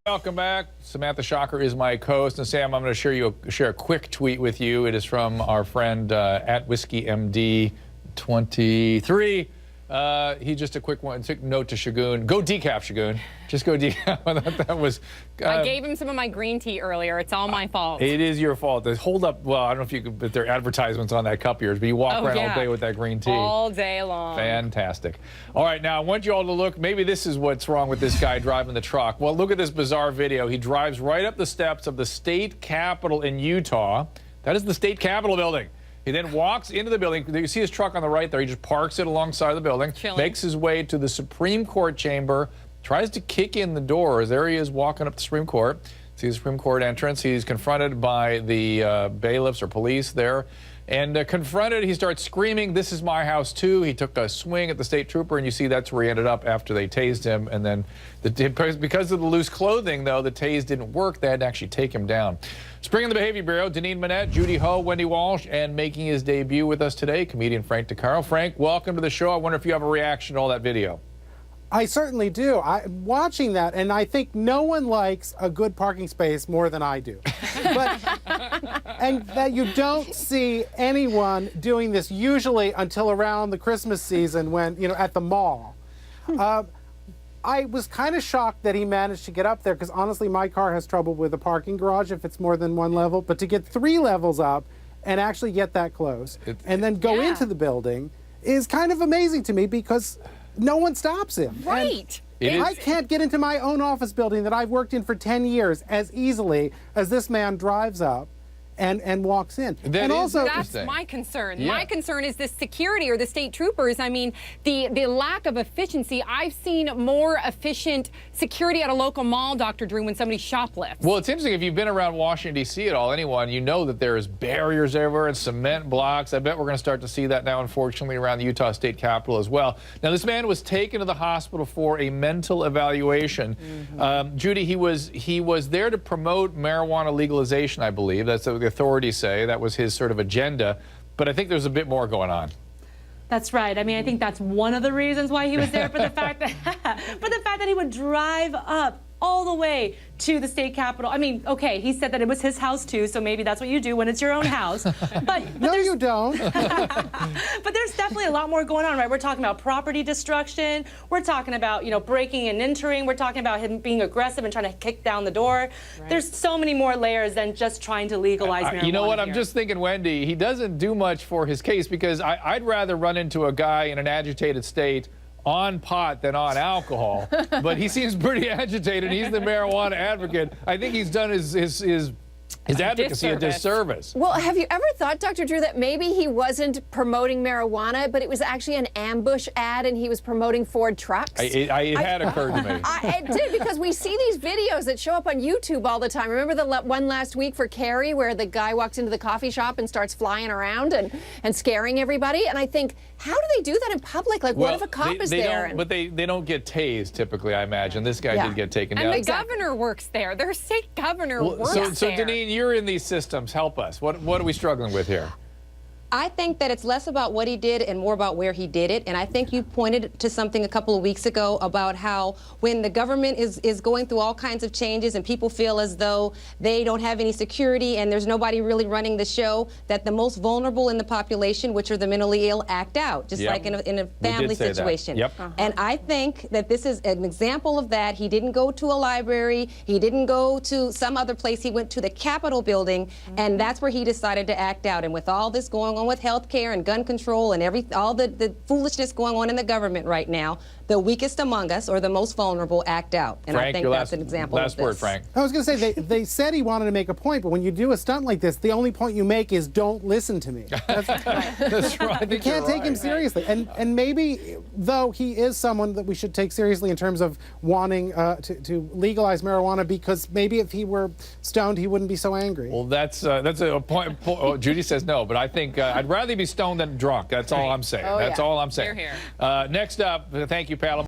Welcome back. Samantha Shocker is my co-host. And Sam, I'm going to share a quick tweet with you. It is from our friend at WhiskeyMD23. He just a quick one. Took note to Shagun. Go decaf, Shagun. Just go decaf. I thought that was. I gave him some of my green tea earlier. It's all my fault. It is your fault. Hold up. Well, I don't know if you could, but there are advertisements on that cup of yours, but you walk around all day with that green tea. All day long. Fantastic. All right, now I want you all to look. Maybe this is what's wrong with this guy driving the truck. Well, look at this bizarre video. He drives right up the steps of the state capitol in Utah. That is the state capitol building. He then walks into the building. You see his truck on the right there. He just parks it alongside of the building, makes his way to the Supreme Court chamber, tries to kick in the doors. There he is walking up the Supreme Court. See the Supreme Court entrance. He's confronted by the bailiffs or police there. And confronted, he starts screaming, "This is my house too." He took a swing at the state trooper, and you see that's where he ended up after they tased him. And then because of the loose clothing, though, the tase didn't work. They had to actually take him down. Springing the Behavior Bureau, Deneen Manette, Judy Ho, Wendy Walsh, and making his debut with us today, comedian Frank DeCaro. Frank, welcome to the show. I wonder if you have a reaction to all that video. I certainly do. I'm watching that, and I think no one likes a good parking space more than I do. And that you don't see anyone doing this usually until around the Christmas season when, at the mall. I was kind of shocked that he managed to get up there because honestly, my car has trouble with a parking garage if it's more than one level. But to get 3 levels up and actually get that close and then go into the building is kind of amazing to me because no one stops him. Right. I can't get into my own office building that I've worked in for 10 years as easily as this man drives up and walks in. That's my concern. Yeah. My concern is the security or the state troopers. I mean, the lack of efficiency. I've seen more efficient security at a local mall, Dr. Drew, when somebody shoplifts. Well, it's interesting. If you've been around Washington, D.C. at all, anyone, you know that there's barriers everywhere and cement blocks. I bet we're going to start to see that now, unfortunately, around the Utah State Capitol as well. Now, this man was taken to the hospital for a mental evaluation. Judy, he was there to promote marijuana legalization, I believe. That's what the authorities say. That was his sort of agenda. But I think there's a bit more going on. That's right. I mean, I think that's one of the reasons why he was there, for the fact that he would drive up all the way to the state capitol. I mean, okay, he said that it was his house too, so maybe that's what you do when it's your own house. But no, you don't. But there's definitely a lot more going on, right? We're talking about property destruction. We're talking about, breaking and entering. We're talking about him being aggressive and trying to kick down the door. Right. There's so many more layers than just trying to legalize marijuana. You know what? I'm just thinking, Wendy, he doesn't do much for his case because I'd rather run into a guy in an agitated state on pot than on alcohol, but he seems pretty agitated. He's the marijuana advocate. I think he's done his advocacy a disservice. Well, have you ever thought, Dr. Drew, that maybe he wasn't promoting marijuana, but it was actually an ambush ad and he was promoting Ford trucks? It had occurred to me. It did, because we see these videos that show up on YouTube all the time. Remember the one last week for Carrie where the guy walks into the coffee shop and starts flying around and scaring everybody? And I think, how do they do that in public? Like, what if a cop is there? But they don't get tased, typically, I imagine. This guy did get taken down. And the governor works there. Their state governor works there. So, Deneen, you're in these systems. Help us. What are we struggling with here? I think that it's less about what he did and more about where he did it. And I think you pointed to something a couple of weeks ago about how when the government is going through all kinds of changes and people feel as though they don't have any security and there's nobody really running the show, that the most vulnerable in the population, which are the mentally ill, act out, just like in a family situation. And I think that this is an example of that. He didn't go to a library. He didn't go to some other place. He went to the Capitol building, and that's where he decided to act out. And with all this going on with health care and gun control and all the foolishness going on in the government right now, the weakest among us or the most vulnerable act out. And Frank, I think that's an example of this. Last word, Frank. I was going to say, they said he wanted to make a point, but when you do a stunt like this, the only point you make is don't listen to me. That's right. You can't take him seriously. And maybe, though, he is someone that we should take seriously in terms of wanting to legalize marijuana, because maybe if he were stoned, he wouldn't be so angry. Well, that's a point. Judy says no, but I think I'd rather be stoned than drunk. That's all I'm saying. That's all I'm saying. Hear, hear. Next up, thank you, Pal.